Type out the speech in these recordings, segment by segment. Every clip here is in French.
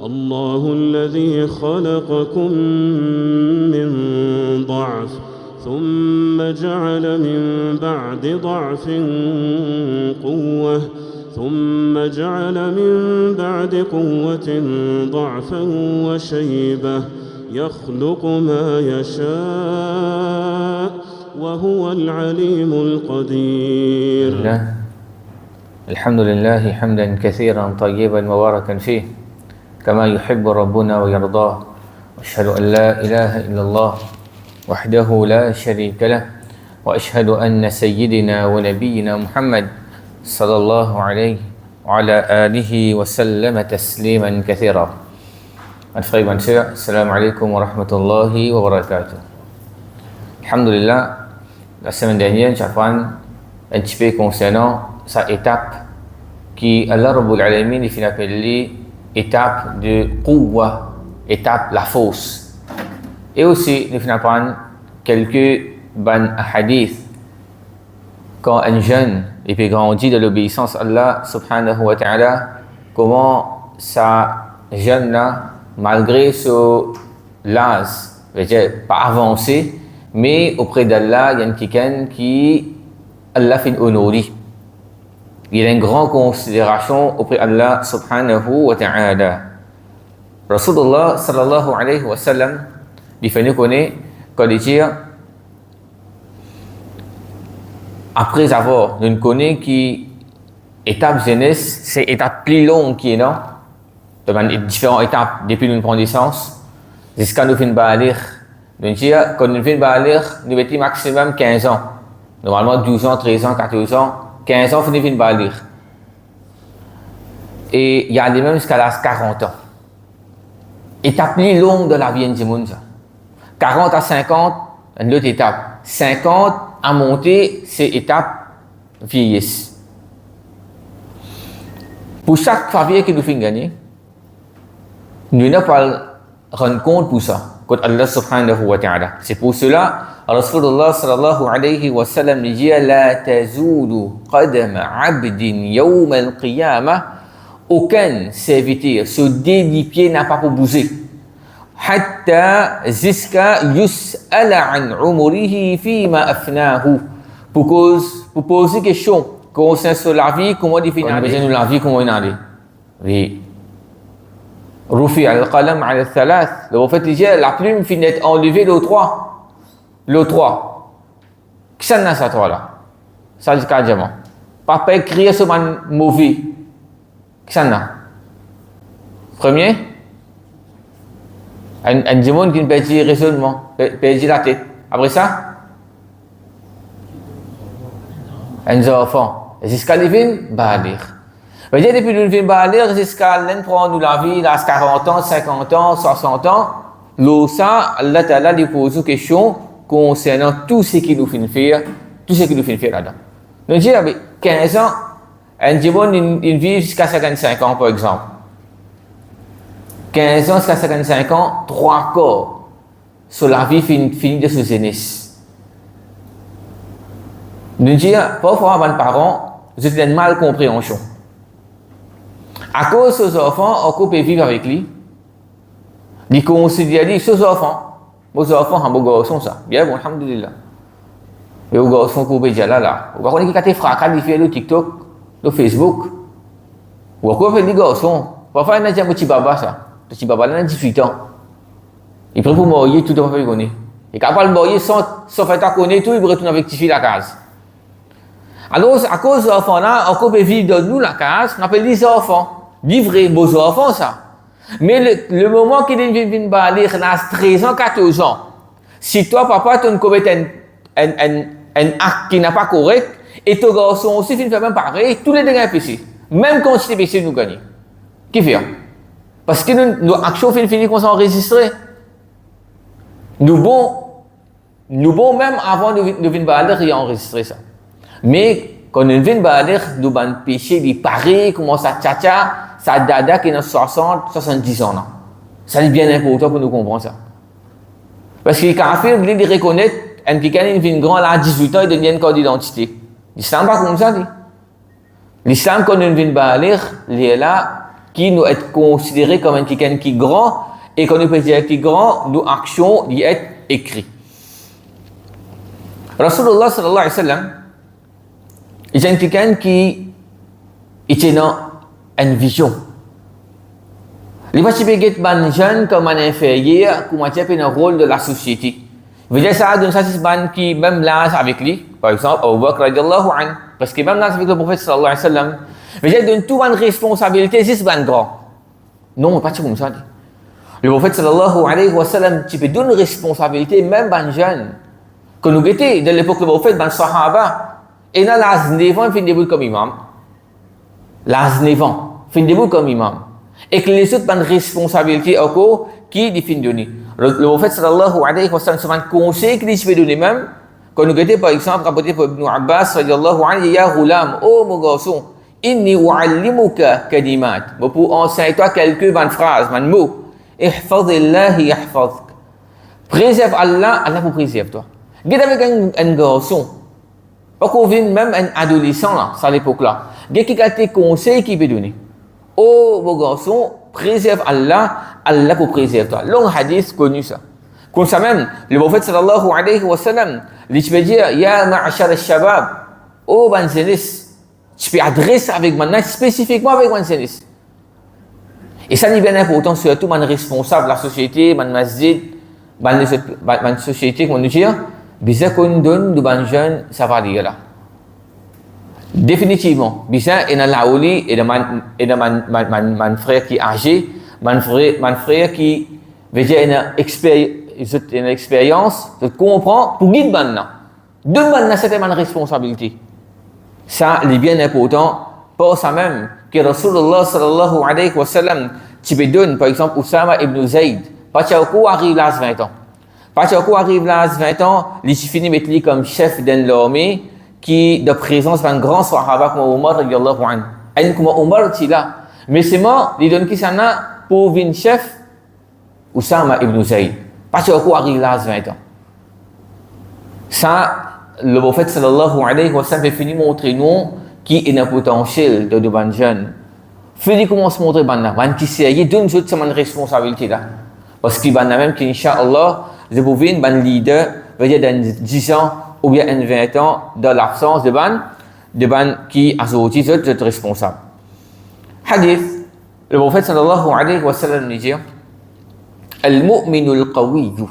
الله الذي خلقكم من ضعف ثم جعل من بعد ضعف قوة ثم جعل من بعد قوة ضعفا وشيبة يخلق ما يشاء وهو العليم القدير. الحمد لله حمدا كثيرا طيبا مباركا فيه كما يحب ربنا ويرضاه، وأشهد أن لا إله إلا الله وحده لا شريك له، وأشهد أن سيدنا ونبينا محمد صلى الله عليه وعلى آله وسلم تسليما كثيرا. Frères et sœurs, Assalamu alaikum wa rahmatullahi wa barakatuh. Alhamdulillah, la semaine dernière, j'ai appris un petit peu concernant sa étape qui Allah Rabbul Alamin il finit appelée étape de Quwwa, étape la force. Et aussi, nous finissons apprendre quelques hadiths quand un jeune et puis grandit de l'obéissance à Allah subhanahu wa ta'ala, comment ça jeune là, malgré ce l'âge, pas avancé, mais auprès d'Allah, il y a quelqu'un qui Allah fait honorer. Il a une grande considération auprès d'Allah subhanahu wa ta'ala. Rasulullah sallallahu alayhi wa sallam, il fait nous connaître quand il dit après avoir nous connaît qui étape jeunesse, c'est étape plus longue qui est non, de différentes étapes depuis nous prendre naissance jusqu'à nous finir balir. Donc quand nous finir balir, nous étions maximum 15 ans. Normalement 12 ans, 13 ans, 14 ans, 15 ans finir balir. Et il y a des mêmes jusqu'à l'âge 40 ans. Étape plus longue de la vie du monde. 40 à 50, une autre étape. 50 à monter, c'est étape vieillesse. Pour chaque famille qui nous fait gagner, nous n'avons pas rendre compte pour ça. Quand Allah subhanahu wa ta'ala. C'est pour cela, Rasulullah sallallahu alayhi wa sallam dit La tazulu qadam abdin yawm al-qiyamah. Aucun serviteur, ce délit pied n'a pas pour bouger. Hatta jusqu'à yus'ala an umrihi fima afnahu. Pour poser question concernant la vie, comment définir la vie, comment on a dit. Oui. Rufi al-qalam ala thalath. Le prophète dit la plume finit d'être enlevée le 3. Le 3. Qu'est-ce que c'est ça, toi là? Ça dit carrément. Pas écrire ce man mauvais. Qu'est-ce que c'est? Premier, un démon qui ne peut dire raisonnement, peut dire la tête. Après ça, un enfant. Jusqu'à l'ivin, balir. C'est-à-dire depuis l'ivin balir, jusqu'à l'entrée nous la vie, à 40 ans, 50 ans, 60 ans, l'osa, Allah Ta'ala lui pose une question concernant tout ce qui nous fait faire, tout ce qui nous fait faire là-dedans. Donc, j'ai avec 15 ans, un démon, il vit jusqu'à 55 ans, par exemple. 15 ans jusqu'à 55 ans, 3 corps sur la vie finie de ce jeunesse. Nous disons, parfois, avant les parents, vous avez une mal compréhension. À cause de ces enfants, on peut vivre avec lui. Ils considèrent ces enfants, vos enfants, sont beaux garçons, ça. Bien, bon, alhamdulillah. Et vos garçons, vous pouvez dire là. Vous voyez qu'ils ont fracas, ils font le TikTok, le Facebook. Ou encore, les garçons, parfois, ils ont un petit baba, ça. Le petit baba, il a 18 ans. Il prend pour mourir, tout le monde connaît. Et quand il mourir, sans faire connaître tout, il retourne avec petit fille la case. Alors, à cause de l'enfant-là, on peut vivre dans nous la case, on appelle les enfants. Livrer beaux enfants, ça. Mais le moment qu'il vient balir, il a 13 ans, 14 ans. Si toi, papa, tu commets un acte qui n'est pas correct, et ton garçon aussi, il fait même pareil, tous les deux sont péchés. Même quand c'est péché, nous gagnons. Qui fait? Parce que nos actions finissent qu'on s'enregistrer. Nous bon même avant de venir balir, il a enregistré ça. Mais quand nous venons balir, nous avons péché, il paraît, comment ça tcha, ça dada qui est dans 60, 70 ans. Ça c'est bien important pour nous comprendre ça. Parce que quand il reconnaît, un quelqu'un qui vient grand à 18 ans, il devient une carte d'identité. L'islam pas comme ça. L'islam, quand nous venons balir, il est là, qui nous est considéré comme un quelqu'un qui est grand, et quand nous peut dire qui est grand, nos actions y est écrites. Rasulullah sallallahu alayhi wa sallam, il est quelqu'un qui est dans une vision. Il va se payer ban jeune comme un inférieur, comme un rôle de la société. Vous dire ça d'une satisfaction qui même là avec lui, par exemple, Abu Bakr radiallahu anhu, parce que même là avec le prophète sallallahu alayhi wa sallam, vous dire d'une toute une responsabilité, c'est ban grand. Non, pas comme ça. Le prophète sallallahu alayhi wa sallam, tu peux donner une responsabilité, même ban jeune. Quand nous étions dans l'époque du prophète, ban sahaba, et dans l'âge 9 ans, il fait début comme imam. L'âge 9 ans, il fait début comme imam. Et que les autres ont une responsabilité encore qui définit donner. Le prophète sallallahu alayhi wa sallam, c'est un conseil qu'il peut donner même. Quand nous étions par exemple rapporté par Ibn Abbas radiallahu anhu, ya ghulam, oh mon garçon, inni u'allimuka kalimat. Pour enseigner toi quelques bonnes phrases, un mot. Ihfadhillahi yahfadhk. Préserve Allah, Allah vous préserve toi. Regarde avec un garçon. Pas qu'on vienne même un adolescent là, à l'époque là. Regarde qui a des conseils qu'il peut donner. Oh mon garçon, préserve Allah, Allah vous préserve toi. Long hadith connu ça. Comme ça même, le prophète sallallahu alayhi wa sallam, il peut dire, ya ma'ashar al-shabab, oh ban jeunesse, tu peux adresser avec maintenant, spécifiquement avec ban jeunesse. Et ça n'est bien important, surtout man responsable de la société, man masjid, man société, comment nous dire, bisa qu'on donne de ban jeunes, ça va dire là. Définitivement, bisa et dans la ouli et dans man frère qui est âgé, man frère qui veut dire une expérience, de comprendre pour guider maintenant. De maintenant, c'est une responsabilité. Ça, c'est bien important. Pour ça même, que Rasulullah sallallahu alayhi wa sallam, tu peux donner, par exemple, Oussama ibn Zayd. Pachaoukou arrive à 20 ans. Pachaoukou arrive à 20 ans, il finit mettre lui comme chef d'une armée qui, de présence d'un grand sahaba comme Omar radiallahu anhu. Et comme Omar, tu là. Mais c'est moi, il donne qui s'en a pour venir chef Oussama ibn Zayd. Pachaoukou arrive à 20 ans. Ça, le prophète sallallahu alayhi wa sallam fait finir montrer nous qui est un potentiel de ban jeunes. Fais commence à montrer ban qui sérieux d'une autre c'est une responsabilité là. Parce qu'il ban même qu'Inch'Allah, je vous viens ban leader, veut dire dans 10 ans ou bien en 20 ans dans l'absence de ban qui a sorti cette responsable. Hadith, le prophète sallallahu alayhi wa sallam dit Al-mu'minu al-qawiyyu,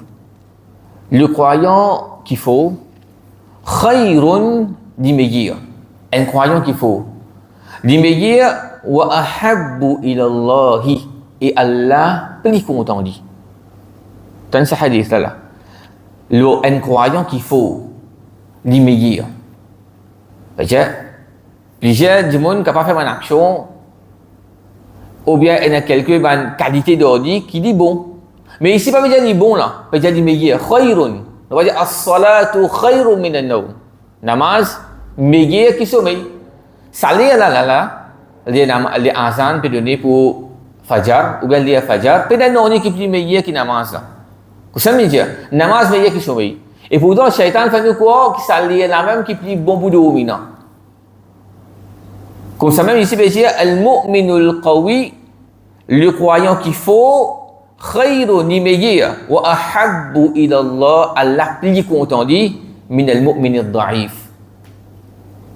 le croyant qu'il faut, khayrun d'immédiat. Un croyant qu'il faut. L'immédiat, wa ahabbu ilallahi, et Allah plus content dit. Dans ce hadith là. Un croyant qu'il faut. L'immédiat. C'est-à-dire, plusieurs du monde qui n'a pas fait une action, ou bien il y a quelques qualités d'ordi qui dit bon. Mais ici, pas dire dit bon là, pas dire l'immédiat. Khayrun. On va dire as-salatu khayrun min an-nawm. Namaz, meilleur qui sommeil. Salir là, les azan peut donner pour fajar, ou bien les fajar, peut-être non qui plus meilleur qui namaz là. Vous savez dire, namaz meilleur qui sommeil. Et pourtant, le shaitan fait nous croire que salir la même qui plus bon pour dormir. Comme ça même ici, peut dire, al-mu'minul qawi, le croyant qu'il faut, khayrun meilleur, wa ahabbu ila Allah, Allah plus content dit, min al-mu'min al-da'if.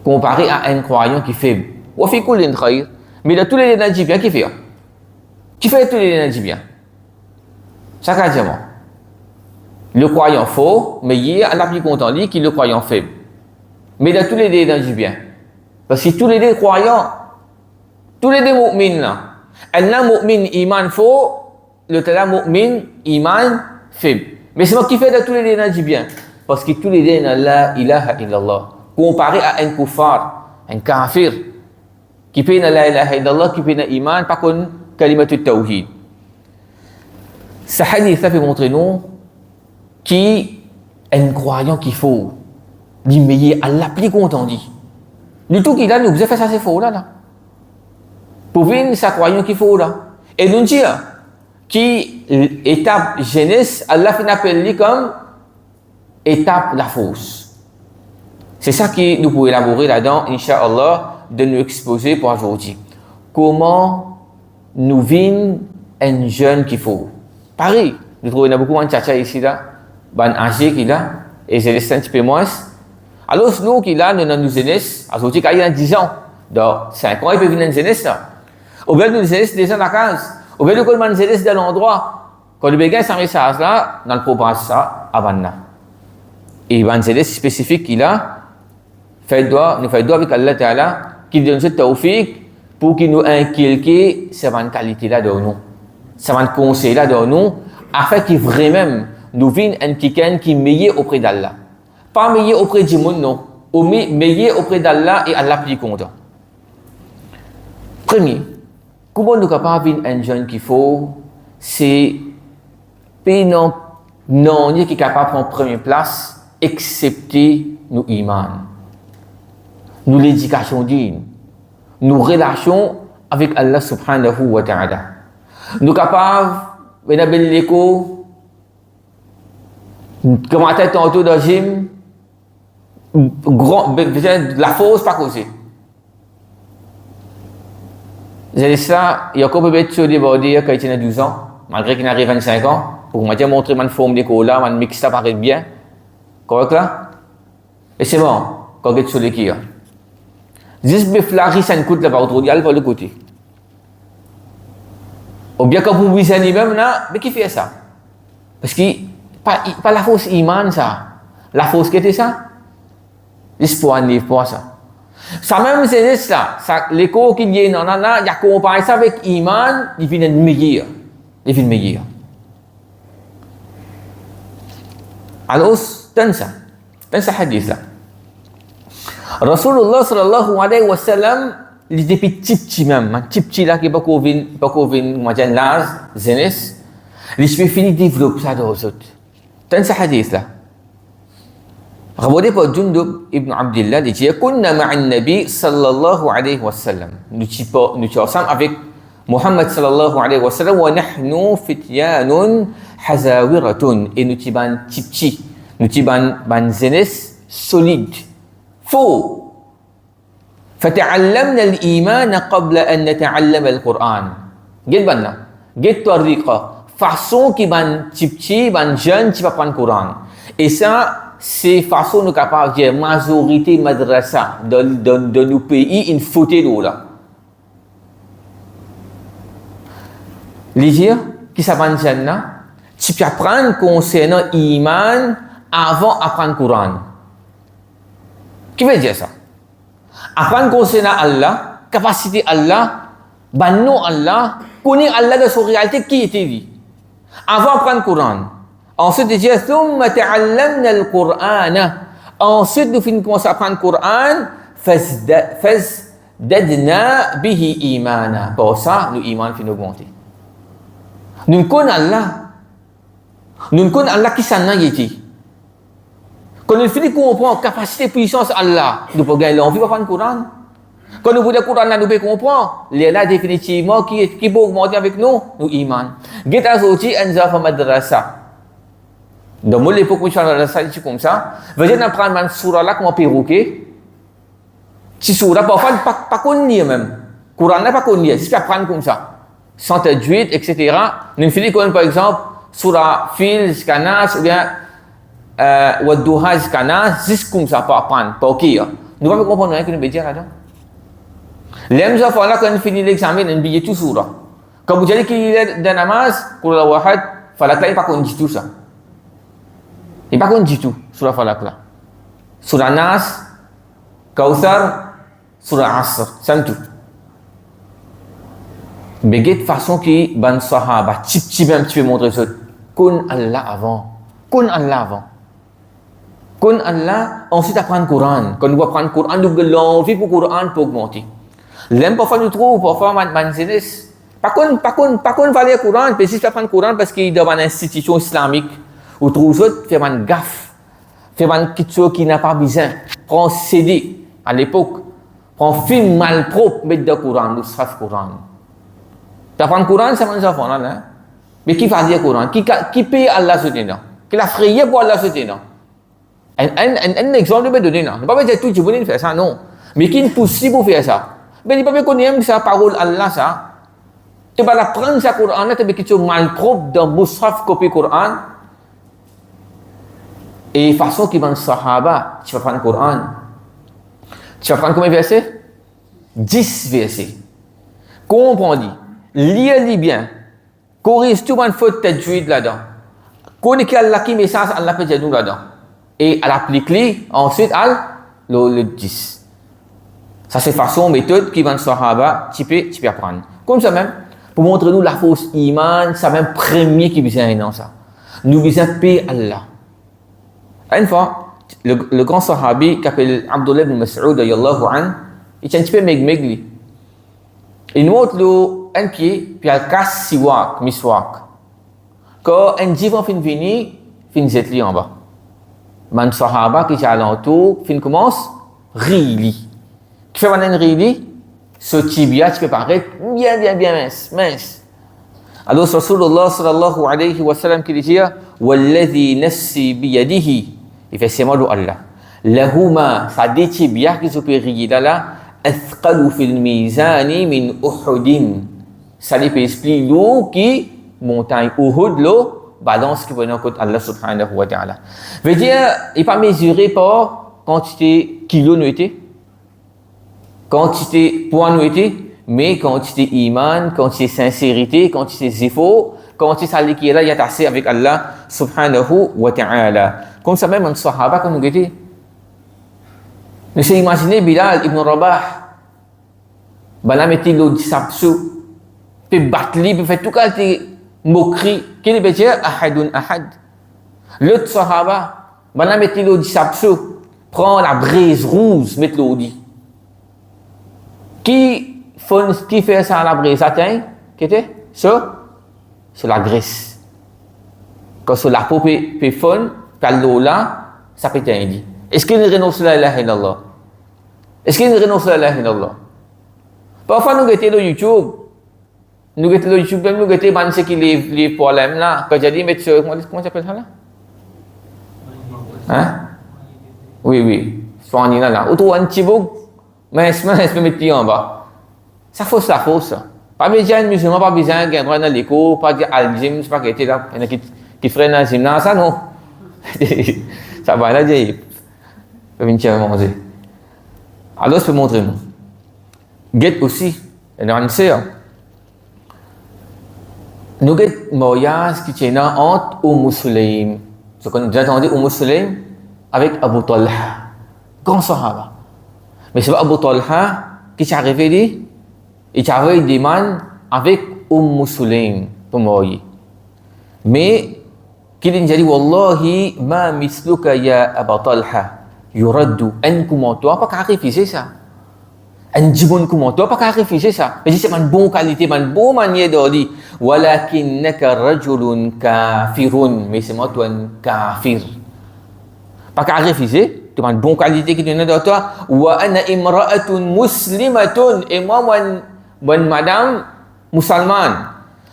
Comparé à un croyant qui fait wa fi kullin khayr, mais de tous les énergies bien qui fait tous les énergies bien. Ça quasiment. Le croyant faux, mais il y a Allah plus content dit qu'il le croyant faible. Mais de tous les énergies bien. Parce que tous les deux croyants, tous les deux mu'min là, un mu'min iman faux, le tel mu'min iman faible. Mais c'est moi qui fait de tous les deux énergies bien. Parce que tous les deux la ilaha illallah. Comparé à un kuffar, un kafir, qui fait la ilaha illallah, qui fait l'iman, pas qu'on kalimatut tawhid. Ce hadith ça fait montrer nous qui un croyant qu'il faut, dit mais Allah plus content dit. Du tout qu'il a nous, vous avez fait ça c'est faux là. Pour venir ça croyant qu'il faut là. Et nous dire qui étape jeunesse, Allah fait appelle comme étape la fausse. C'est ça que nous pouvons élaborer là-dedans, Inch'Allah, de nous exposer pour aujourd'hui. Comment nous vîmes un jeune qu'il faut. Pareil, nous trouvons beaucoup de tchatcha ici là, ban âgé qui là, et c'est resté un petit peu moins. Alors nous qui là, nous avons nous jeunesse, à ce qu'il y a 10 ans, donc 5 ans, il peut venir une jeunesse là. Au lieu de nous jeunesse déjà dans la case, au lieu de qu'on une jeunesse dans l'endroit, quand le béguin ça message là, dans le propose ça avant là. Et une jeunesse spécifique qui là, nous fait doigt avec Allah Ta'ala, qui donne ce tawfiq pour qu'il nous inculque cette qualité-là de nous, cette conseil-là de nous, afin qu'il vraiment nous vienne un quelqu'un qui est meilleur auprès d'Allah. Pas meilleur auprès du monde, non. Mais meilleur auprès d'Allah et Allah plus content. Premier, comment nous sommes capables un jeune qu'il faut, c'est non qui est capable de prendre première place, excepté nos imams, nous l'éducation digne, nos relations avec Allah subhanahu wa ta'ala. Nous capables, de faire l'écho, commenter tantôt dans le gym, la force pas causée. J'ai dit ça, il y a encore peut-être sur des bordées quand il a 12 ans, malgré qu'il arrive 25 ans, pour moi montrer ma forme d'écho là, ma mix ça paraît bien. Correct là? Et c'est bon, quand il est sur l'équipe. Juste me flatter, ça ne coûte là-bas, autour d'elle, par le côté. Ou bien quand vous visez lui-même là, mais qui fait ça? Parce que, pas la fausse iman ça. La fausse qui était ça? Juste pour un livre, pour ça. Ça même, c'est ça. L'écho qui y est dans là, il y a comparé ça avec iman, il vient de meilleur. Il vient de meilleur. Alors, tenez ça hadith là. Rasulullah sallallahu alayhi wa sallam, il était petit même, un petit là qui est pas convaincu, macam l'âge, jeunesse, il se fait finir développer ça dans autres. Tenez ça hadith là. Rapporté par Jundub ibn Abdillah, il dit kunna ma'an nabi sallallahu alayhi wa sallam. Nous sommes ensemble avec Muhammad sallallahu alayhi wa sallam wa nahnu fityanun hazawiratun, et nous sommes petit, nous sommes ban jeunesse solide. faux. فتعلمنا الإيمان قبل أن نتعلم القرآن. Get banna. Get tariqa. Façon qui ban petit, ban jeune, qui va prendre le Coran. Et ça, c'est façon nous capable de dire majorité madrasa dans nos pays, une faute d'eau là. Les dire qui s'apprend jeune là, tu peux apprendre concernant iman avant d'apprendre le Coran. Qui veut dire ça? Apprendre concernant Allah, capacité Allah, nom Allah, connaître Allah dans sa réalité qui était dit. Avant d'apprendre le Coran. Ensuite, il dit ثم تعلمنا القرآن. Ensuite, nous finissons commencer à apprendre le Coran, فازددنا به إيمانا. Pour ça, nous iman finit augmenter. Nous connaissons Allah. Nous connaissons Allah qui s'en a été. Quand nous finissons comprendre la capacité de puissance Allah, nous pouvons gagner l'envie de prendre le Coran. Quand nous voulons le Coran, nous pouvons comprendre. Les là, définitivement, qui peut augmenter avec nous, nous iman. Kita Zochi, Anzafa Madrasa. Dans mon époque, je suis dans comme ça. Vous allez apprendre une surah là, comment perroquer. Si surah, parfois, pas connu même. Coran n'est pas connu. Si tu apprends comme ça, sans tajwid, etc. Nous finissons, par exemple, surah Fil, Skanas, ou bien Wadduha, Skanas, juste comme ça, pour apprendre, pour qui. Nous ne pouvons pas comprendre rien que nous dire là-dedans. L'aime ça, là, quand on finit l'examen, on billet tout surah. Quand vous allez qu'il y a dans la namaz, pour la wahad, falak là, il n'y a pas qu'on dit tout ça. Il n'y a pas qu'on dit tout, surah falak là. Surah Nas, Kawthar, surah Asr, c'est tout. Mais de façon qui, ban sahaba, petit même, tu peux montrer ça. Kun Allah avant. Kun Allah avant. Kun Allah, ensuite apprendre le Coran. Quand nous apprenons le Coran, nous avons l'envie pour le Coran pour augmenter. L'aime parfois nous trouve, parfois man jeunesse. Par contre, valer le Coran, mais si tu apprends le Coran parce qu'il est dans une institution islamique, ou trouve ça, faire une gaffe, faire une quelque chose qui n'a pas besoin. Prends CD à l'époque, prends film mal propre, mettre dans le Coran, nous sera le Coran. Tu apprends le Coran, c'est un enfant là. Mais qui va dire le Coran? Qui paye Allah ce temps? Qui l'a frayé pour Allah ce temps? Un exemple de me donner là. Ne pas dire tout, tu voulais faire ça, non. Mais qui est possible pour faire ça? Mais il ne peut pas connaître sa parole Allah ça. Tu vas prendre sa Quran, tu as quelque mal propre dans Mus'haf copie Quran. Et façon qui va Sahaba, tu vas prendre le Quran. Tu vas prendre combien de versets? 10 versets. Comprends-y. Lis bien. Corrige tout le monde faute tajwid là-dedans. Connais Allah qui message Allah peut dire nous là-dedans. Et à l'appliquer ensuite le 10. Ça c'est façon méthode qui va Sahaba, tu peux apprendre. Comme ça même, pour montrer nous la fausse iman, c'est même premier qui besoin dans ça. Nous besoin payer Allah. Une fois, le grand sahabi qui s'appelle Abdullah ibn Mas'ud, il est un petit peu meg-meg. Il monte un pied, puis il casse siwak, miswak. Quand un divan fin venir, fin zetli en bas. Man sahaba qui est alentour, fin commence, rili. Qui fait maintenant rili? Ce tibia, tu peux paraître bien mince. Alors, Rasulullah sallallahu alayhi wa sallam qui dit, Walladhi nafsi biyadihi. Il fait c'est moi Allah. Lahuma, ça dit tibia qui se peut rili là, athqalu fil mizani min Uhudin. Ça lui peut expliquer l'eau qui, montagne Uhud, l'eau, balance qui venait en côté Allah subhanahu wa ta'ala. Veut dire, il n'est pas mesuré par quantité kilo nuité, quantité poids nuité, mais quantité iman, quantité sincérité, quantité zifo, quantité ça qui est là, il y a assez avec Allah subhanahu wa ta'ala. Comme ça même, un sahaba, comme nous dit, nous s'est imaginé Bilal ibn Rabah, Bala metti l'eau di sapsu, puis batli, puis fait tout cas, moquerie, qui veut dire ahadun ahad. L'autre sahaba, Bala metti l'eau di sapsu, prend la braise rouge, met l'eau di. Qui fait ça à la braise? Atteint, qui était? Ça, c'est la graisse. Quand c'est la peau peut fondre, puis l'eau là, ça peut être dit. Est-ce qu'il renonce à la ilaha illallah? Est-ce qu'il renonce à la ilaha illallah? Parfois, nous guettons le YouTube. Nous guettons le YouTube, nous guettons ban ce qui les problèmes là. Quand j'ai dit, mais comment tu appelles ça là? Hein? Oui. Soigner là. Autour un petit bout, mais je peux mettre en bas. Ça fausse. Pas besoin de musulman, pas besoin de gagner dans l'écho, pas de al-gym, c'est pas qu'il là. Il y en a qui freinent dans le gym, ça non. Ça va là, je peux venir manger. Alors, je peux montrer. Get aussi, il y a un answer. Nous get mariage qui tient entre Sulaym. Ce qu'on a déjà entendu, Sulaym avec Abu Talha, grand sahaba. Mais c'est pas Abu Talha qui est arrivé dit, il est arrivé des man avec Sulaym pour marier. Mais qu'il a dit Wallahi ma misluka ya Abu Talha yuraddu ankum toi pas qu'à refuser ça. Un jibun comment toi pas qu'à refuser ça. Mais c'est une bonne qualité, une bonne manière de dire walakinnaka rajulun kafirun, mais c'est moi toi un kafir. Pas qu'à refuser, tu as une bonne qualité qui donne de toi. Wa ana imra'atun muslimatun, et moi une madame musulmane.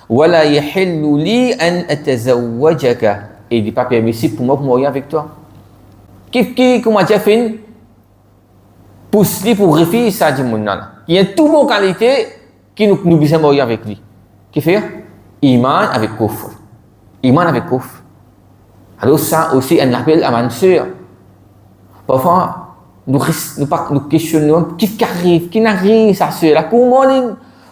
Wala yahillu li an atazawwajaka, et il n'est pas permissible pour moi pour marier avec toi. Comment tu as fait pousse-lui pour refuser ça du monde là. Il y a toute bonne qualité qui nous besoin marier avec lui. Qui fait iman avec kufr. Iman avec kufr. Alors ça aussi un appel à ma sœur. Parfois nous questionnons qui n'arrive sa sœur là,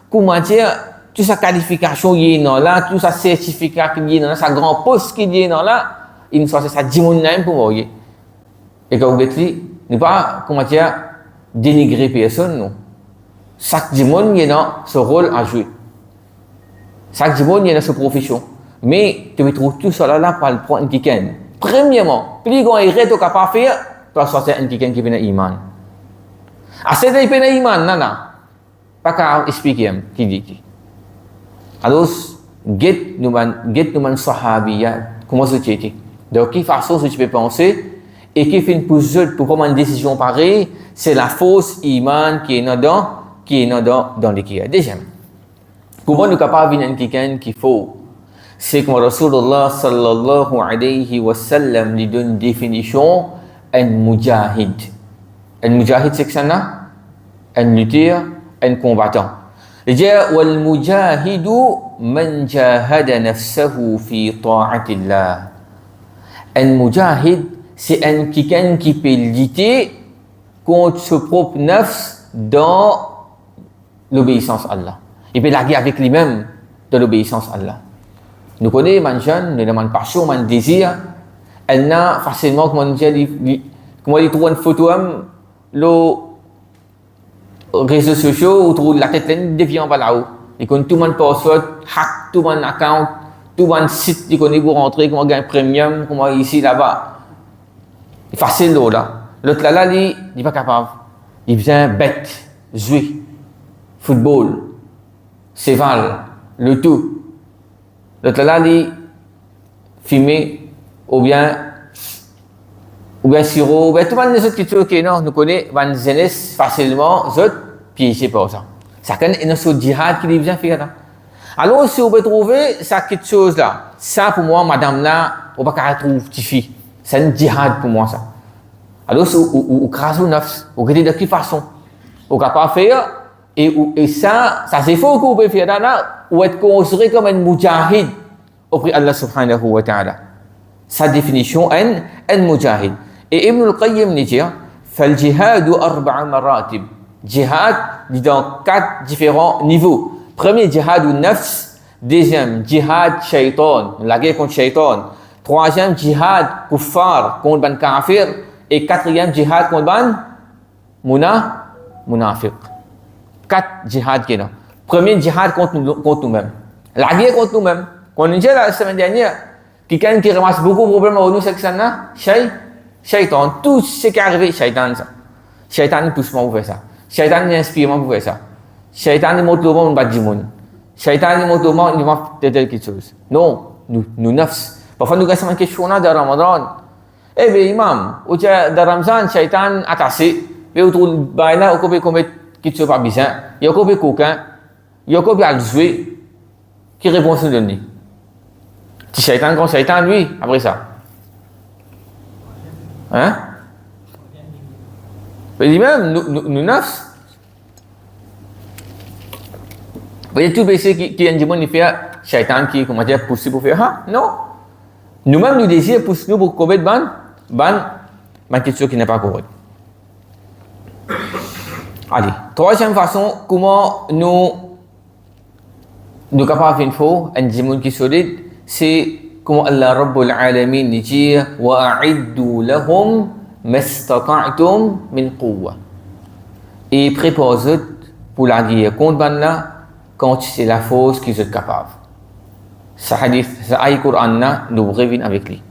comment dire toute sa qualification y est dans là, tout sa certificat qui est dans là, sa grand poste qui est dans là, il nous soit ça du monde là pour marier. Et quand vous êtes là, nous pas comment dire dénigrer personne, non. Chaque monde est dans ce rôle à jouer. Chaque monde est dans cette profession. Mais tu me trouves tout ça là pour le prendre un kiken. Premièrement, plus qu'on est réto capable de faire, tu vas sortir un kiken qui vient iman. À cette époque, il vient iman, non. Pas qu'à expliquer qui dit. Alors, get nous sahabiyat, comment ça t'es? De quelle façon tu peux penser? Et qui fait une poussette pour prendre une décision pareille, c'est la fausse iman qui est dans l'équilibre. Deuxième, comment nous capables de venir quelqu'un qu'il faut, c'est que Rasulullah sallallahu alayhi wa sallam lui donne une définition, un mujahid. Un mujahid, c'est que ça, un lutteur, un combattant. Il dit wal mujahidu man jahada nafsahu fi ta'atillah. Un mujahid, c'est un quelqu'un qui peut lutter contre son propre nafs dans l'obéissance à Allah. Il peut larguer avec lui-même de l'obéissance à Allah. Nous connaissons man jeune, nous avons passion, man désir. Elle n'a facilement, comment il trouve une photo les réseaux sociaux, ou trouve la tête pleine devient en bas là-haut. Il connaît tout le monde password, hack tout le monde account, tout le monde site, il connaît pour rentrer, comment gagner premium, comment ici, là-bas. C'est facile là. L'autre là, il n'est pas capable. Il vient bête, jouer, football, séval, le tout. L'autre là, il fumer, ou bien sirop, ou bien tout le monde les autres qui sont ok, non, nous connaissons, van jeunesse facilement, les autres, piégés par ça. Ça quand une sorte de djihad qui vient faire là. Alors, si vous pouvez trouver ça quelque chose là, ça pour moi, madame là, on va pas trouver fille. C'est un djihad pour moi ça. Alors, si vous crasez au neuf, vous regardez de quelle façon, vous pouvez pas faire, et ça c'est faux que vous pouvez faire là, ou être considéré comme un mujahid auprès d'Allah subhanahu wa ta'ala. Sa définition, un mujahid. Et Ibn al-Qayyim dit, fal jihadu arba'a maratib. Jihad dans 4 différents niveaux. Premier, jihad ou nafs. Deuxième, jihad shaitan, la guerre contre shaitan. Troisième, jihad kuffar, contre ban kafir. Et quatrième, jihad contre ban munafiq. 4 jihad qui là. Premier, jihad contre nous-mêmes. La guerre contre nous-mêmes. Quand on dit la semaine dernière, quelqu'un qui ramasse beaucoup de problèmes au nous, c'est que ça, shaitan. Tout ce qui est arrivé, shaitan ça. Shaitan pousse moi pour faire ça. Shaitan inspire moi pour faire ça. Shaitan montre le monde, bat du monde. Shaitan montre le monde, il va faire quelque chose. Non, nous nafs. Parfois nous avons une question dans Ramadan. Eh bien, imam, dans Ramadan, shaitan attaché. Mais autour de là, on peut commettre quelque chose pas bien. Il y a combien de coquins, il y a combien de jouets qui répondent à donner. Si shaitan contre shaitan, lui, après ça. Hein? Mais lui-même, nous nafs. Il y a tout baissé qui est un démon qui fait shaitan qui, comment dire, pousse pour faire. Hein? Non. Nous-mêmes, nous désirons pousser nous pour commettre quelque chose qui n'est pas correct. Allez. Troisième façon, comment nous capables de faire un démon qui est solide, c'est comment Allah Rabbul Alamin dit wa a'iddu lahum mastata'tum min quwwa. Et préparez pour la guerre contre là quand c'est la force qu'ils sont capables. Ce hadith, ce ayat Coran nous revient avec lui.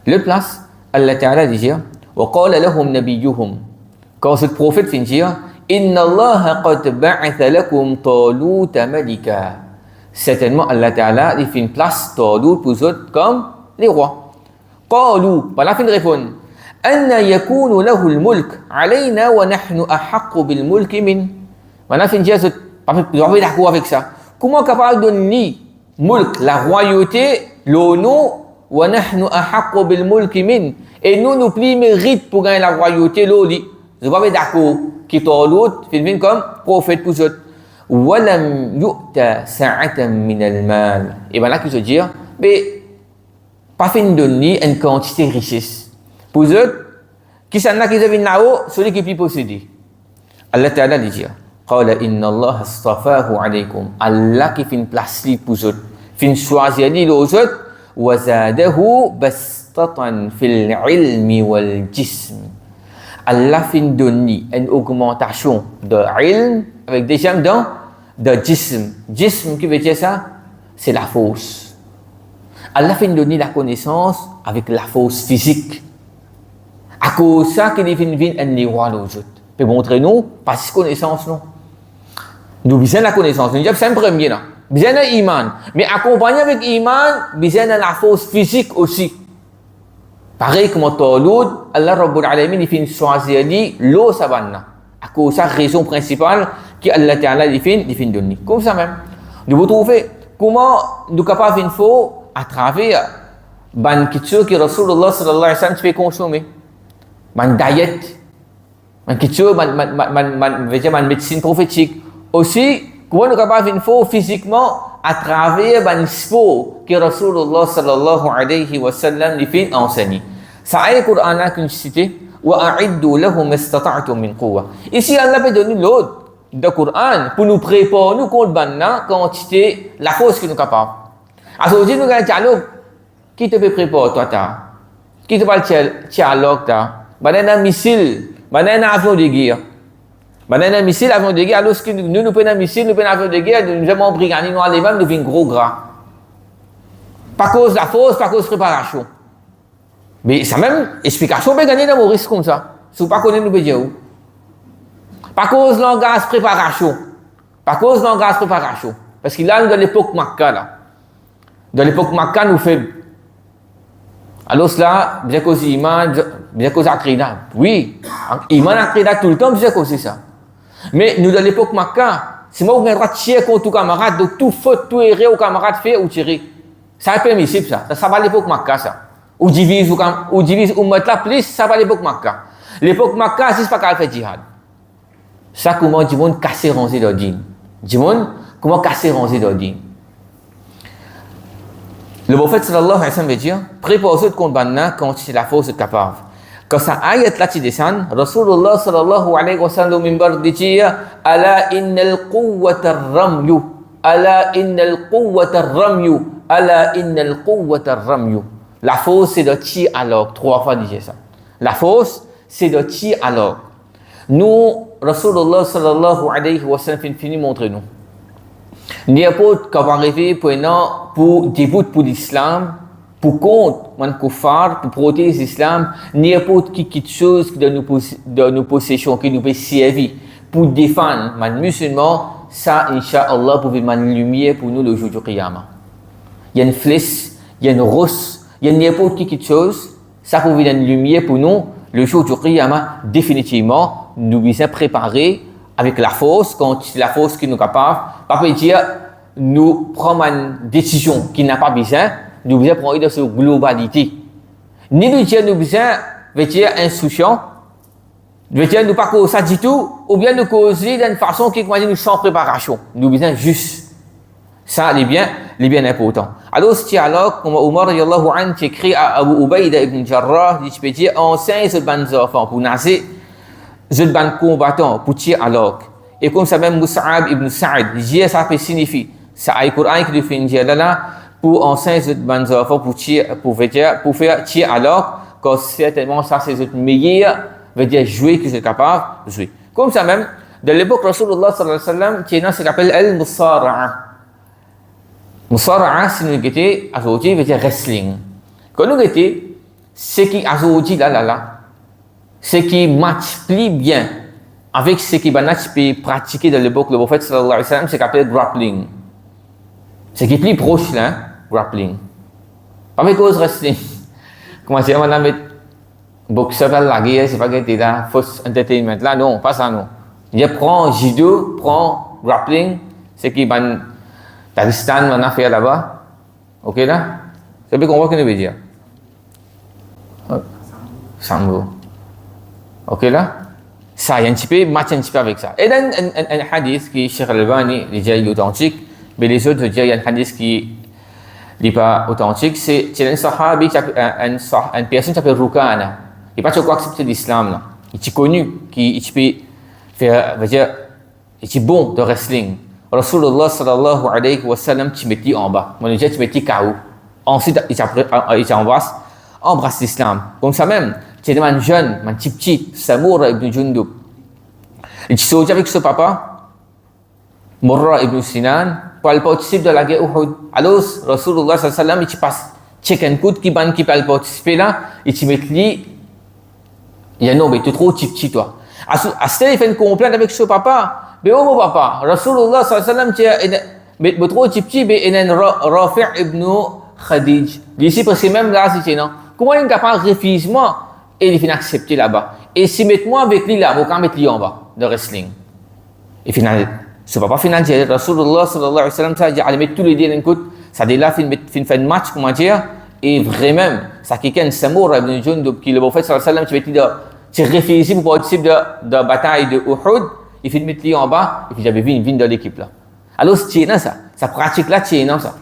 Le place, Allah Ta'ala dit wa qala lahum nabiyyuhum. Quand ce prophète vient dire inna Allah qad ba'atha lakum taluta malika. Certainement Allah Ta'ala il fait une place Talut pour eux comme les rois. Qalu, par la fin de répondre anna yakunu lahu al-mulk alayna wa nahnu ahaqqu bil mulki min. Maintenant fin dire pas d'accord avec ça. Comment capable de donner mulk la royauté l'honneur wa nahnu ahaqqu bil mulki min et nous plus mérite pour gagner la royauté l'oli. Je pas d'accord qui Talut fin comme prophète pour eux. Walam yu'ta sa'atan min al-mal. Et voilà qui veut dire mais pas fin de donner une quantité de richesse pour eux qui s'en a qui viennent là-haut celui qui peut posséder. Allah Ta'ala dit qala inna Allah astafahu alaykum. Allah qui fait une place pour eux fin choisir les autres wa zadahu bastatan fil ilmi wal jism. Allah fin donner une augmentation de ilm avec des gens de jism. Jism qui veut dire ça, c'est la force. Allah fait donner la connaissance avec la force physique. À cause de ça qu'il vient un niveau aux autres. Peut montrer nous pas de connaissance non. Nous besoin de la connaissance. Nous disons c'est un premier là. Besoin de l'iman. Mais accompagné avec l'iman, besoin de la force physique aussi. Pareil comme Talut, Allah Rabbul Alamin il fait choisir l'eau savane. À cause de sa raison principale que Allah Ta'ala il fait donner. Comme ça même. Nous vous trouvez comment nous capables de faire à travers ban kitso que Rasulullah sallallahu alayhi wa sallam fait consommer. Ban diet. Ban kitso ban médecine prophétique. Aussi Comment nous capables une fois physiquement à travers ben sport que Rasulullah sallallahu alayhi wa sallam lui fait enseigner. Ça est le Coran là qu'une cité wa a'iddu lahum istata'tum min quwwa. Ici Allah peut donner l'autre de Coran pour nous préparer nous contre banna quantité la force que nous capables. Alors aujourd'hui nous gagnons dialogue qui te peut préparer toi ta qui te parle dialogue ta banana missile banana avion de guerre. Banana missile, avion de guerre, alors que nous prenons un missile, nous prenons un avion de guerre, nous avons brigandé, nous allons nous devenons gros gras. Pas cause de la force, pas cause de préparation. Mais ça même, explication peut gagner dans vos risques comme ça. Si vous ne connaissez pas, nous pouvons dire où. Pas cause de langage préparation. Pas cause de langage préparation. Parce que là, nous dans l'époque Makkah, là. Dans l'époque Makkah, nous faisons. Alors cela, bien cause iman, bien cause akrida. Oui, iman akrida tout le temps, bien cause ça. Mais nous, dans l'époque Makkah, c'est moi qui ai le droit de tirer contre tout camarade, de tout faute, tout erreur au camarade fait ou tirer. Ça est permissible, ça. Ça va à l'époque Makkah, ça. Ou divise ou mettre la plus, ça va à l'époque Makkah. L'époque Makkah, c'est pas qu'elle fait djihad. Ça, comment du monde casser ranger leur dîne. Du monde, comment casser ranger leur dîne. Le prophète sallallahu alayhi wa sallam veut dire, préparez-vous de contre banna quand c'est la force capable. Quand ça ayat là tu descends, Rasulullah sallallahu alayhi wa sallam minbar dit ala innal quwwata ar-ramyu ala innal quwwata ar-ramyu ala innal quwwata ar-ramyu. La force c'est de tirer à l'orgue. 3 fois dit ça. La force c'est de tirer à l'orgue. Nous Rasulullah sallallahu alayhi wa sallam fini montrer nous. N'importe quand on arrive pour débuter pour l'islam, pour contre man kuffar, pour protéger l'islam, n'importe qui quelque chose de nos possessions qui nous peut servir pour défendre man musulman, ça inshallah pour une lumière pour nous le jour du qiyamah. Il y a une flèche, il y a une rousse, il y a n'importe qui quelque chose, ça pour une lumière pour nous le jour du qiyamah. Définitivement, nous devons préparer avec la force, quand c'est la force qui nous est capable, pas peut dire nous prendre une décision qui n'a pas besoin, nous devons prendre dans cette globalité. Ni nous dire nous besoin, veut dire insouciant, veut dire nous pas causer ça du tout, ou bien nous causer d'une façon qui nous sans préparation. Nous besoin juste. Ça, les bien important. Alors, ce dialogue, comme Omar radiallahu anhu écrit à Abu Ubaïda ibn Jarrah, il peut dire enseigne ce ban enfants pour naser. Je ban combattant pour tirer à l'orgue. Et comme ça même Mus'ab ibn Sa'id, dit ça peut signifier, ça a le Coran qui définit là pour enseigner ce ban enfants pour faire tirer à l'orgue, quand certainement ça c'est le meilleur, veut dire jouer que je suis capable de jouer. Comme ça même, de l'époque Rasulullah sallallahu alayhi wa sallam, qui est ce qu'on appelle al-Musara'a. Musara'a, si nous étions aujourd'hui, veut dire wrestling. Quand nous étions, ce qui aujourd'hui là, ce qui match plus bien avec ce qui Banach peut pratiquer dans l'époque du prophète sallallahu alayhi wa sallam, c'est qu'appelle grappling. Ce qui est plus proche là, grappling. Pas avec cause wrestling. Comment dire, on a mis boxeur dans la guerre, c'est pas que t'es là, fausse entertainment là, non, pas ça non. Il prend judo, prend grappling, ce qui ban Pakistan on a fait là-bas. Ok là? C'est bien qu'on voit que nous veut dire. Sambo. Ok là? Ça, il y a un petit peu, match un petit peu avec ça. Et dans un hadith qui est Cheikh Al-Albani, il est authentique, mais les autres disent il y a un hadith qui n'est pas authentique, c'est un sahabi, une personne qui s'appelle Rukana. Il n'est pas trop accepté l'islam là. Il est connu, il peut faire, il est bon de wrestling. Rasulullah sallallahu alayhi wa sallam, tu mettais en bas. Mon Dieu, tu mettais KO. Ensuite, il embrasse l'islam. Comme ça même, c'est un jeune, un petit, Samura ibn Jundub. Il s'est avec ce papa, Murra ibn Sinan, pour aller participer de la guerre Uhud. Alors, Rasulullah sallallahu alayhi wa sallam, il passe chicken coup qui peut participer là, il te met lui, il y a non, mais tu es trop petit, toi. À ce temps, il fait une complainte avec ce papa. Mais oh mon papa, Rasulullah sallallahu alayhi wa sallam, mais trop petit, mais il y a Rafi' ibn Khadij. Ici, parce que même là, c'est non. Comment il est capable de refuser moi et il finit accepter là-bas. Et si mettez-moi avec lui là, vous pouvez mettre lui en bas de wrestling. Et finalement, ce papa final dit Rasulullah sallallahu alayhi wa sallam, ça dit allez mettre tous les deux d'un coup, ça dit là fin de match comment dire, et vraiment ça quelqu'un Samura ibn Jundub qui le prophète sallallahu alayhi wa sallam, tu metti tu réfléchis pour participer de bataille de Uhud, il finit mettre lui en bas et puis j'avais vu une vigne de l'équipe là. Alors, c'est ça pratique là, c'est ça.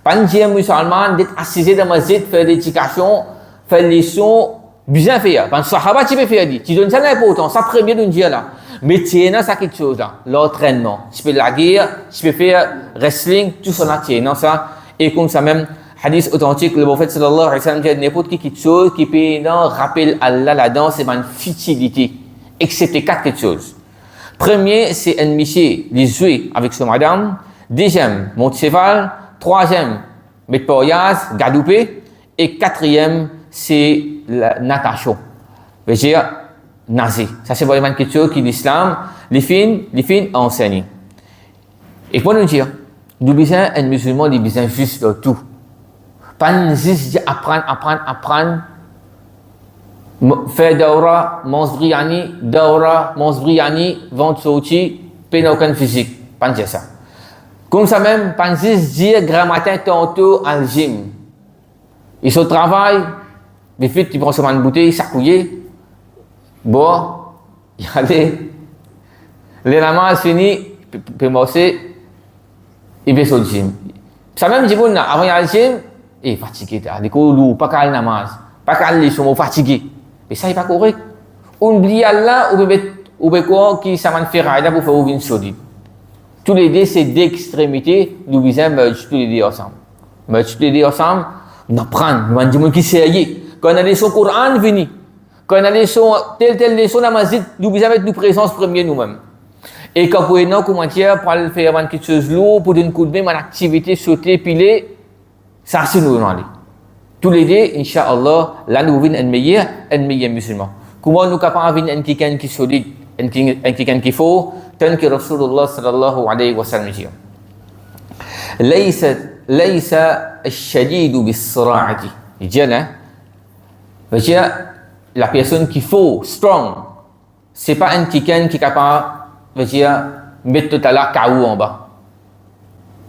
Pas un Dieu musulman d'être assisé dans la masjid, faire l'éducation, faire les leçons, bien faire. Parce que Sahaba, tu peux faire, tu donnes ça l'important, ça premier d'un Dieu là. Mais c'est ça quelque chose là, l'entraînement. Tu peux la guerre, tu peux faire wrestling, tout ça là, c'est ça. Et comme ça même, hadith authentique, le prophète sallallahu alayhi wa sallam dit n'importe quelque chose qui peut rappeler Allah là-dedans, c'est une futilité. Excepté 4 quelque chose. Premier, c'est un monsieur, les jouer avec son madame. Deuxième, monter cheval. Troisième, mettre porias, gadouper. Et quatrième, c'est la natation. Je veux dire, nager. Ça, c'est vraiment quelque chose qui l'islam, les filles enseignent. Et pour nous dire, nous besoin un musulman, il besoin juste de tout. Pas juste apprendre. Faire daura, mange biryani, vendre sorti, payer aucun physique. Pas dire ça. Comme ça même, pas juste dire grand matin tantôt à le gym. Ils sont au travail, les filles, tu prends seulement une bouteille, s'accouiller, boire, y aller. Les namaz fini, puis bosser, il va sur le gym. Ça même, dis-moi, avant d'aller au gym, il est fatigué, les coups lourds, pas qu'à le namaz, pas qu'à les sont fatigués. Mais ça n'est pas correct. On oublie Allah, ou bien quoi, qui ça m'a fait railler pour faire ouvrir une solide. Tous les deux, c'est d'extrémité, nous besoin merge tous les deux ensemble. Merge tous les deux ensemble, nous apprenons, nous disons qui c'est. Quand on a les sons Coran, vini. Quand on a les sons, telle leçon dans la masjid, nous besoin mettre nos présences première nous-mêmes. Et quand vous avez comment dire, pour aller faire quelque chose de lourd, pour donner un coup de main, une activité, sauter, piler, ça c'est nous aller. Tous les deux, Inch'Allah, là nous venons un meilleur musulman. Comment nous capables de venir quelqu'un qui est solide, quelqu'un qui est fort, tant que Rasulullah sallallahu alayhi wa sallam dit. ليس الشديد بالصراعة. Il dit là, la personne qui est fort, strong, c'est pas un quelqu'un qui est capable de mettre tout à l'heure KO en bas.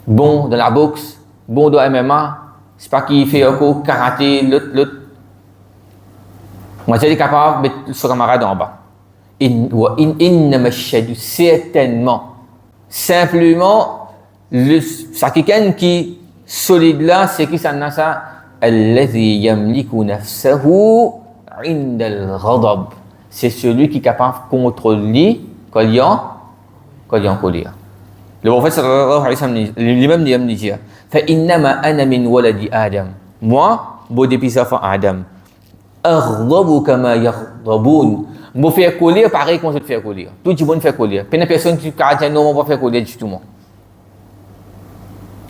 Bon dans la boxe, bon dans MMA, c'est pas qu'il fait encore karaté, l'autre. Moi, j'ai capable de mettre son camarade en bas. Certainement. Simplement, c'est quelqu'un qui est solide là, c'est qui ça n'a ça? Alladhi yamliku nafsahu inda al-ghadab. C'est celui qui est capable de contrôler quand il y a en colère. Le prophète sallallahu alayhi wa sallam lui-même dit فإنما أنا من ولد آدم. Moi, depuis ça fait Adam. أغضب كما يغضبون. Moi faire colère pareil comme je te fais colère. Tout le monde fait colère. Pas une personne qui a non, on va faire colère du tout.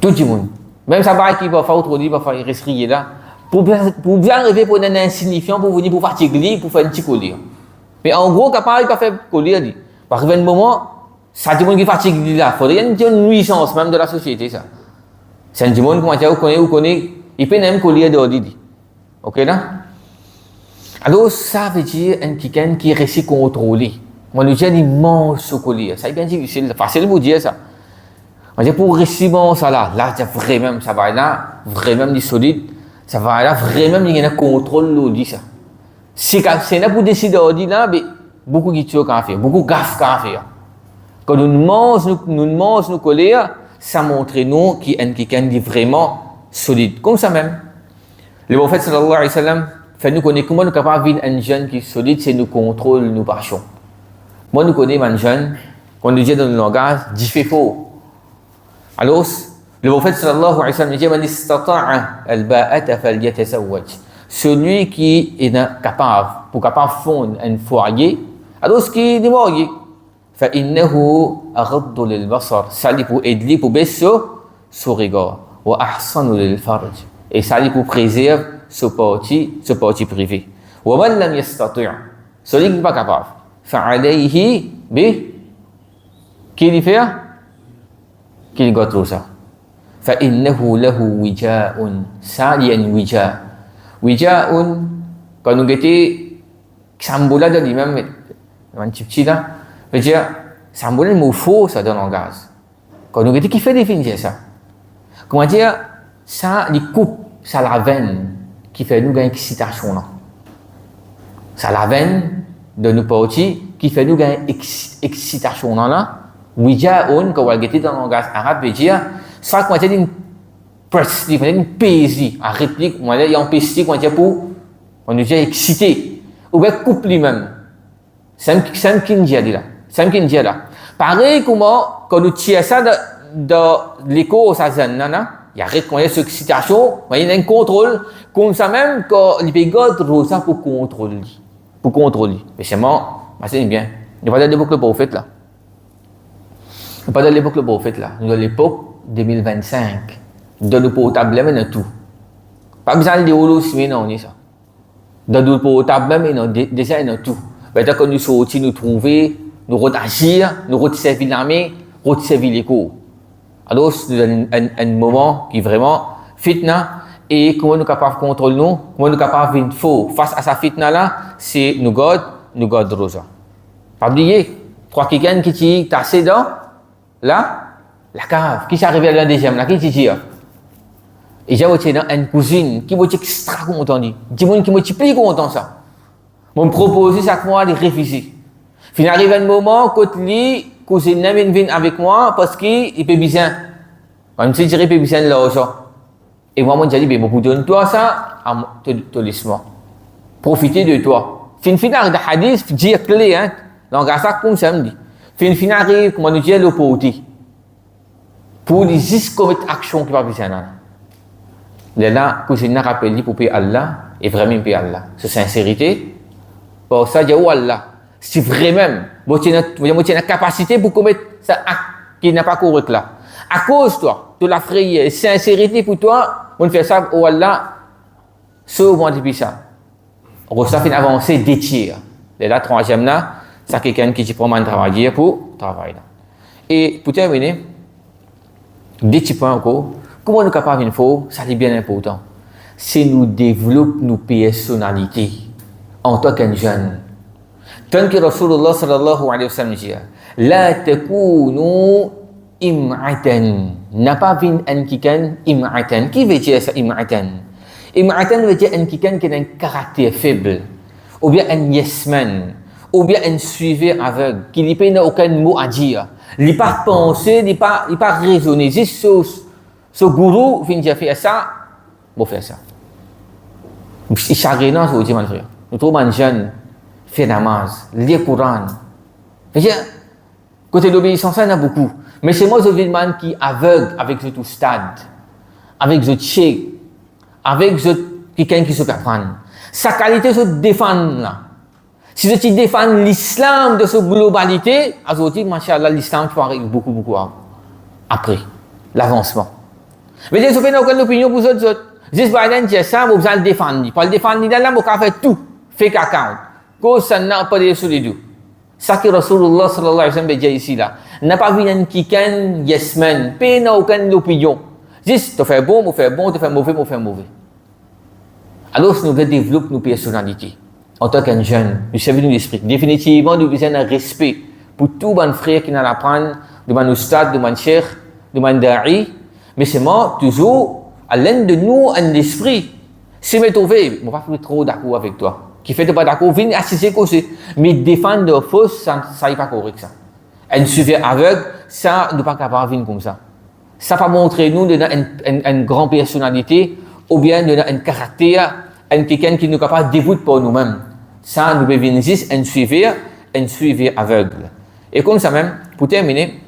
Tout le monde. Même ça va qui va faire autre chose, va faire rester là. Pour bien arriver pour un insignifiant, pour venir pour fatiguer, pour faire une petite colère. Mais en gros, capable il pas faire colère. Par arriver un moment, ça dit monde qui fatigue là. Il faudrait une nuisance même de la société ça. C'est un monde comment dire, vous connaissez, il peut même collier de Odidi. Ok là? Alors ça veut dire un quelqu'un qui réussit à contrôler. Moi, le dire, il mange ce collier. Ça est bien difficile, facile pour dire ça. On dit pour réussir ça là vraiment, ça va là, vraiment du solide, ça va là, vraiment il y a un contrôle l'Odi ça. Si c'est là pour décider d'Odi là, mais beaucoup de choses qu'à faire, beaucoup de gaffe qu'à faire. Quand nous mangeons nos colliers, ça montre nous qu'il y a quelqu'un qui est vraiment solide. Comme ça même. Le prophète sallallahu alayhi wa sallam fait nous connaître comment nous sommes capables de vivre un jeune qui est solide, c'est nous contrôle nos passions. Moi, nous connaissons un jeune, quand nous dit dans le langage, dit fait faux. Alors, le prophète sallallahu alayhi wa sallam dit Man istata'a al-ba'ata falyatazawwaj. Celui qui est capable, pour capable fondre un foyer, alors ce qui est marié. فإنه أغض للبصر. Ça dit pour aider pour baisser son regard. وأحصن للفرج. Et ça dit pour préserver ce parti privé. ومن لم يستطع. Celui qui n'est pas capable. فعليه qui lui fait? Qui lui gâte ça. فإنه له وجاء. Ça il y a un وجاء. وجاء quand nous étions samboula de lui-même un petit là. Je veux dire, ça me donne un mot faux, ça donne un gaz. Quand nous disons qui fait définir ça, comment dire, ça, il coupe, ça la veine qui fait nous gagner excitation. Ça la veine de nos parties qui fait nous gagner excitation là. Wijaun, quand on va dans le langage arabe, veut dire, soit qu'on a une presse, une poésie, en réplique, on a une poésie qu'on a pour, on est excité, ou bien couple lui-même. C'est un kindia là. C'est un kindia là. Pareil, comment, quand nous tirons ça de l'écho, ça zone, il y a cette excitation, il y a un contrôle, comme ça même, quand les pays gardent ça pour contrôler. Pour contrôler. Mais c'est moi, c'est bien. Il n'y a pas de l'époque le prophète là. Il n'y a pas de l'époque le prophète là. Nous, à l'époque 2025, dans le portable même, il y a tout. Pas besoin de l'idéologie, mais non, on est ça. Dans le portable même, déjà, il y a tout. Maintenant, quand nous sortis, nous trouver, nous réagir, nous servir l'armée, nous servir les cours. Alors, c'est un moment qui est vraiment fitna. Et comment nous sommes capables de contrôler nous, comment nous sommes capables de faux face à sa fitna là, c'est nous garde rosa. Pas oublier, trois quelqu'un qui dit, t'as assez dans là, la cave, qui s'est arrivé à la deuxième là, qui dit, et j'ai voté dans une cousine qui m'a extra content dit, dis moi qui m'a plus content ça. M'ont proposé chaque mois de refuser. Fin arrive un moment quand lui cousine vient avec moi parce qu'il peut bien. Même si je peut bien là ça. Et moi je dis ben donne-toi ça, te laisse-moi. Profiter de toi. Fin arrive le hadith dit clé hein. Donc à ça comme ça me dit. Fin arrive comment nous dire le poti. Pour les 10 commettre action qui va bien là. Là cousine rappelle pour payer Allah et vraiment payer Allah. C'est sincérité. Pour ça jauh Allah. Si vraiment vous avez la capacité pour commettre ce acte qui n'a pas correct là. À cause toi, de la frayeur, sincérité pour toi, on fait ça au Allah, sauve-moi depuis ça. On ça fait avancer des tiers. Et là, troisième là, c'est quelqu'un qui prend un travail pour travailler. Et pour terminer, des petits points encore. Comment nous sommes capables de faire, ça c'est bien important. C'est nous développer nos personnalités en tant que jeunes. Tant que Rasulullah sallallahu alayhi wa sallam dit, la takunu im'atan. N'a pas vu un kikan im'atan. Qui veut dire ça im'atan? Im'atan veut dire un kikan qui a un caractère faible, ou bien un yes man, ou bien un suiveur aveugle, qui n'a aucun mot à dire. Il n'a pas pensé, il n'a pas raisonné. Juste ce gourou vient de faire ça, bon faire ça. Il chagrinant, je vous dis, mon frère. Nous trouvons un jeune, fait namaz, lire le Coran. Côté d'obéissance, il y en a beaucoup. Mais c'est moi, je veux dire, qui est aveugle avec ce tout stade, avec ce tchèque, avec ce quelqu'un qui se fait prendre. Sa qualité se défend là. Si je défends l'islam de cette globalité, je vous dis, machallah, l'islam peut arriver beaucoup après l'avancement. Mais je n'ai aucune opinion pour les autres. Juste pour dire ça, vous allez le défendre. Pour le défendre, là, vous pouvez faire tout. Fake account. Cause ça n'a pas de sur les deux. Ça que Rasulullah sallallahu alayhi wa sallam dit ici là. N'a pas vu un kikan yes man. Pas n'a aucune opinion. Juste, tu fais bon, tu fais mauvais, tu fais mauvais. Alors, nous devons développer nos personnalités. En tant qu'un jeune, nous savons nous l'esprit. Définitivement, nous avons un respect pour tous les frères qui nous apprennent, de mon ustad, de mon cheikh, de mon da'i. Mais c'est moi, toujours, à l'un de nous, un esprit. Si je me trouve, je ne vais pas trop d'accord avec toi. Qui fait pas d'accord, viens assister aussi. Mais défendre de fausse, ça n'est pas correct ça. Un sujet aveugle, ça ne pas capable de venir comme ça. Ça va montrer nous une grande personnalité ou bien un caractère, quelqu'un qui nous est capable de dévoter pour nous-mêmes. Ça nous devient juste un suivi aveugle. Et comme ça même, pour terminer,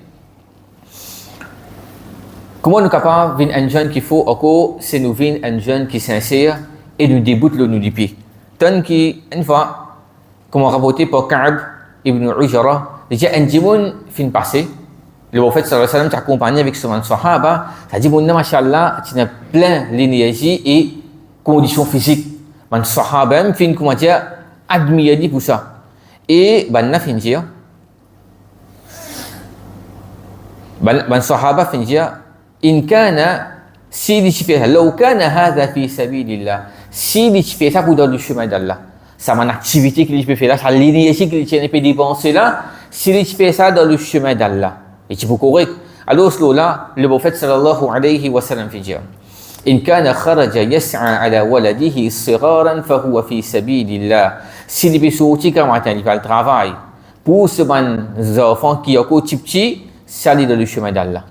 comment nous sommes capables de un jeune qu'il faut encore, c'est nous venir un jeune qui est sincère et nous déboute le nous du pied. Tant qu'une fois, comme on rapporté par Ka'b ibn Ujara, déjà un djimoun fin passé, le prophète sallallahu alayhi wa sallam s'accompagnait avec son sahaba, ça dit, mon mashallah, tu as plein d'énergie et conditions physiques. Mon sahaba, fin, comment dire, admiré pour ça. Et, ben, fin dire, ben, sahaba fin dire, in kana, si il fait ça, law kana hadha fi sabilillah, si il fait ça pour dans le chemin d'Allah, ça mon activité qu'il peut faire là, ça l'énergie qu'il peut dépenser là, s'il fait ça dans le chemin d'Allah, et c'est pas correct. Alors là, le prophète sallallahu alayhi wa sallam fait dire, in kana kharaja yas'a ala waladihi siraran fa huwa fi sabilillah, s'il peut sortir comme il va le travail pour ce bon enfant qui est encore petit, s'aller dans le chemin d'Allah.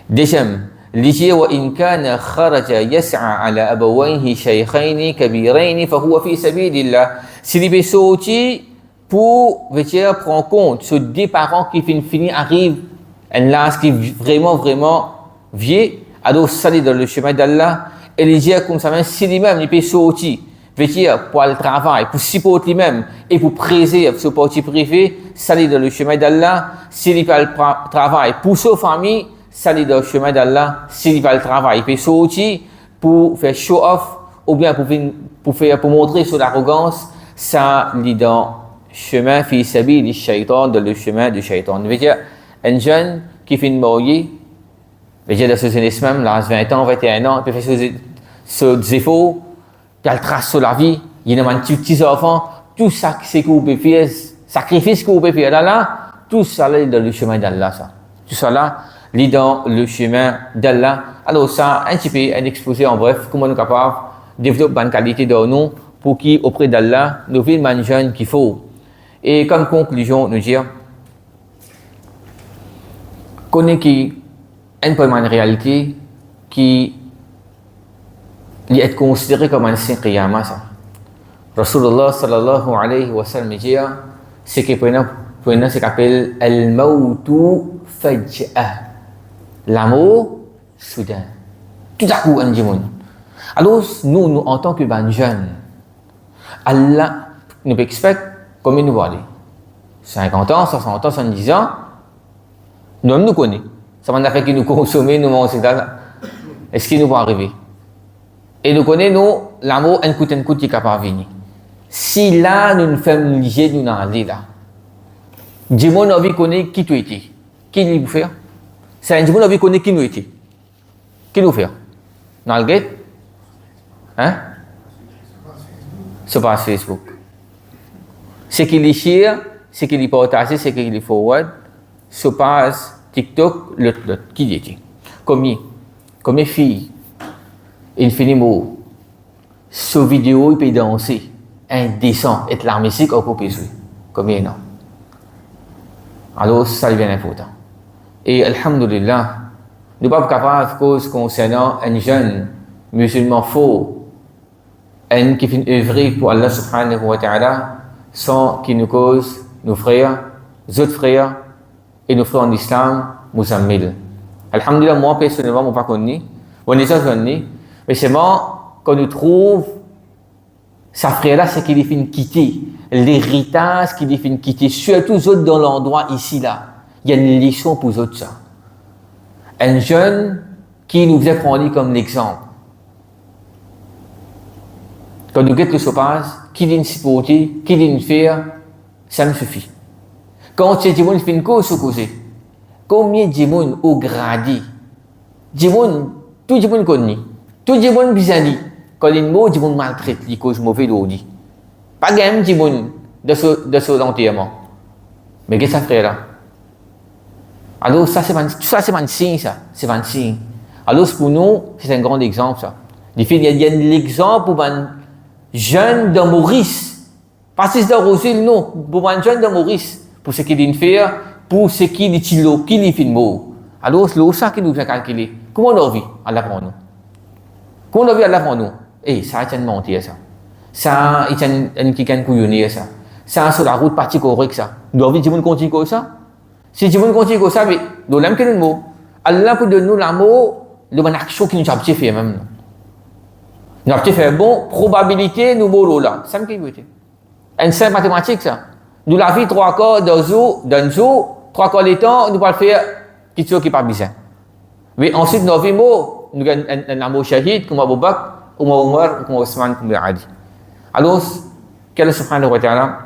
Deuxième, لجي وإن كان خرج يسعى على أبويه شيخين كبيرين فهو في سبيل الله. S'il est sorti pour prendre compte sur des parents qui arrivent à un âge qui est vraiment vieux, alors s'aller dans le chemin d'Allah. Et les dire comme ça, même si lui-même il peut sortir, pour le travail, pour supporter lui-même et pour préserver ce parti privé, s'aller dans le chemin d'Allah. S'il peut le travail pour sa famille, s'aller dans le chemin d'Allah. S'il peut le travail, il peut sortir pour faire show off ou bien pour montrer son arrogance, ça lit dans le chemin fi sabil shaitan, dans le chemin du shaitan. Veut dire un jeune qui fait une mariée, veut dire dans ce jeunesse même, là, 20 ans, 21 ans, il peut faire ce efforts, il a le trace sur la vie, il y a des petits enfants, tout ça que vous pouvez faire, sacrifice que vous pouvez faire là, tout ça là est dans le chemin d'Allah, ça. Tout ça là est dans le chemin d'Allah. Alors ça, un petit peu, un exposé en bref, comment nous sommes capables de développer une qualité de nous pour qui auprès d'Allah, nous vivons les jeunes qu'il faut. Et comme conclusion, nous dire, connaît qui une réalité qui est considéré comme un signe qiyamah. Rasulullah sallallahu alayhi wa sallam dit c'est que pour ce qu'on appelle al-mawtu faj'ah, la mort soudain, tout à coup un jour. Alors nous en tant que jeunes, Allah nous expecte comme nous va aller 50 ans, 60 ans, 70 ans, nous connaissons. Ça m'a fait que nous consommer, nous mangeons, est-ce qu'il nous va arriver? Et nous connaissons, l'amour, un coup qui est capable de venir. Si là, nous nous faisons liger, nous n'en allons là. Dieu nous vie connaît qui tu étais. Qui nous fait? C'est un Dieu nous vie connaît qui nous étais. Qui nous fait? Dans le gate? Hein? C'est pas Facebook. Ce qu'il est share, ce qu'il est partagé, ce qu'il est forward, se passe TikTok, l'autre, qui était? Combien filles? Il finit mot. Ce vidéo, il peut danser. Indécent. Et la musique, on peut jouer. Combien non? Alors, ça devient important. Et, alhamdulillah, nous ne sommes pas capables de cause concernant un jeune musulman faux, un qui fait œuvrer pour Allah subhanahu wa ta'ala, sans qu'il nous cause nos frères, nos autres frères, et nos frères en islam, muzammil. Alhamdulillah, moi personnellement, je ne pas connu. On est déjà connu. Mais c'est moi, quand nous trouve sa frère-là, c'est qu'il fait quitter. L'héritage qu'il fait quitter. Surtout les autres dans l'endroit ici, là. Il y a une leçon pour les autres, ça. Un jeune qui nous faisait prendre comme l'exemple. Quand nous guettons le chauffage, qui vient supporter, qui vient faire, ça me suffit. Quand tu dis, fait une cause, combien de gens au gradé? Tout le monde connaît. Tout le monde bizarre. Quand il y a un mot, il maltraite, il cause mauvais l'audi. Pas de gamme de ce l'enterrement. Mais qu'est-ce que ça fait là? Alors, ça, c'est un signe, ça. C'est un signe. Alors, pour nous, c'est un grand exemple, ça. Il y a l'exemple pour un jeune de Maurice. Pas si c'est de Rosil, non. Pour un jeune de Maurice. Pour ce qu'il vient faire, pour ce qu'il est là, qu'il est fait de mot. Alors, c'est ça qui nous a calculé. Comment on a vu Allah pour nous? Comment on a vu Allah pour nous? Ça, c'est une mentire, ça. Ça, c'est une qui est couillonné, ça. Ça, sur la route partie correcte, ça. Nous avons dit que continue comme ça. Si tu veux continuer comme ça, mais nous l'avons que le mot. Allah pour donner nous l'amour, nous avons une action qui nous a fait même. Nous avons fait bon, probabilité, nous avons là. Ça me dit, une simple mathématique, ça. Nous l'avons fait 3 quarts d'un jour, 3 quarts des temps, nous allons faire quelque chose qui n'est pas bizarre. Mais ensuite, nous avons nous avons un amour shahid, comme Abu Bakr, comme Omar, comme Osman, comme Ali. Alors, qu'Allah subhanahu wa ta'ala,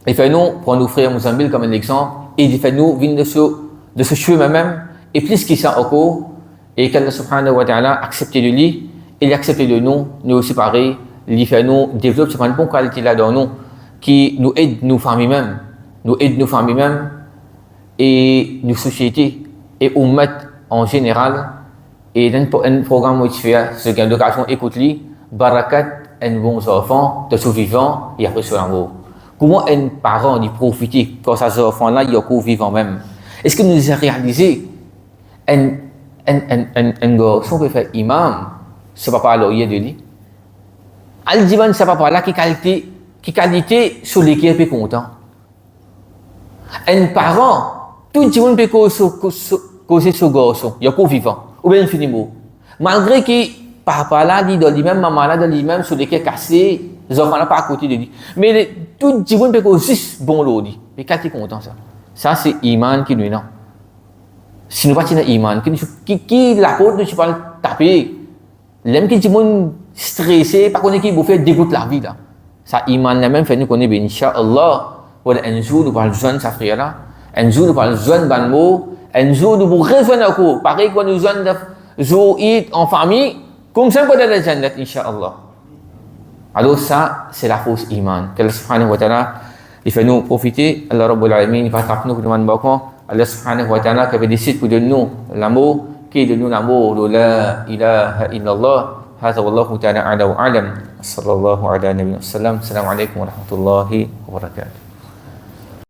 il fait nous, prendre nos frères Mozambique comme un exemple, et il fait nous venir de ce chemin même, et plus qu'il ça encore, et qu'Allah subhanahu wa ta'ala accepte de lui, il accepte de nous aussi pareil, il fait nous développer une bonne qualité là dans nous, qui nous aide nos familles même, et nos sociétés, et ummat en général, et dans un programme où il fait, ce qu'il y a l'occasion écoute-lui, barakat, un bon enfant, de survivants, et après sur l'amour. Comment un parent y profite quand ces enfants-là, ils sont vivants même? Est-ce que nous avons réalisé un garçon peut faire imam, ce papa là, il est de lui. Al dit ce papa là qui qualité sur lesquelles il est content. Un parent, tout le monde peut causer ce garçon, il y a qu'au vivant, ou bien finiment. Malgré que papa là dit dans lui-même, maman là dans lui-même, sur lesquels cassé, les enfants là pas à côté de lui. Mais tout le monde peut causer bon l'eau dit. Mais quand il est content ça. Ça c'est iman qui nous non. Si nous pas tiens iman, qui la côte nous pas taper. L'aime qui tout le monde stressé, pas connaît qui vous fait dégoûte la vie là. Ça iman la même fait nous connaît bien inch'Allah. Voilà un jour nous parlons jeune ça frère là. Un jour nous parlons jeune ban mot. Un jour nous vous rejoindre à coup. Pareil quand nous jeunes jour Eid en famille, comme ça qu'on a la jannat inch'Allah. Alors ça c'est la fausse iman. Allah subhanahu wa ta'ala il fait nous profiter. Allah Rabbul Alamin il va taper nous comme bakon. Allah subhanahu wa ta'ala qui avait décidé pour de nous l'amour, qui de nous l'amour de la ilaha illallah. هذا والله تعالى أعلى وأعلم. صلى الله على نبينا السلام. السلام عليكم ورحمة الله وبركاته.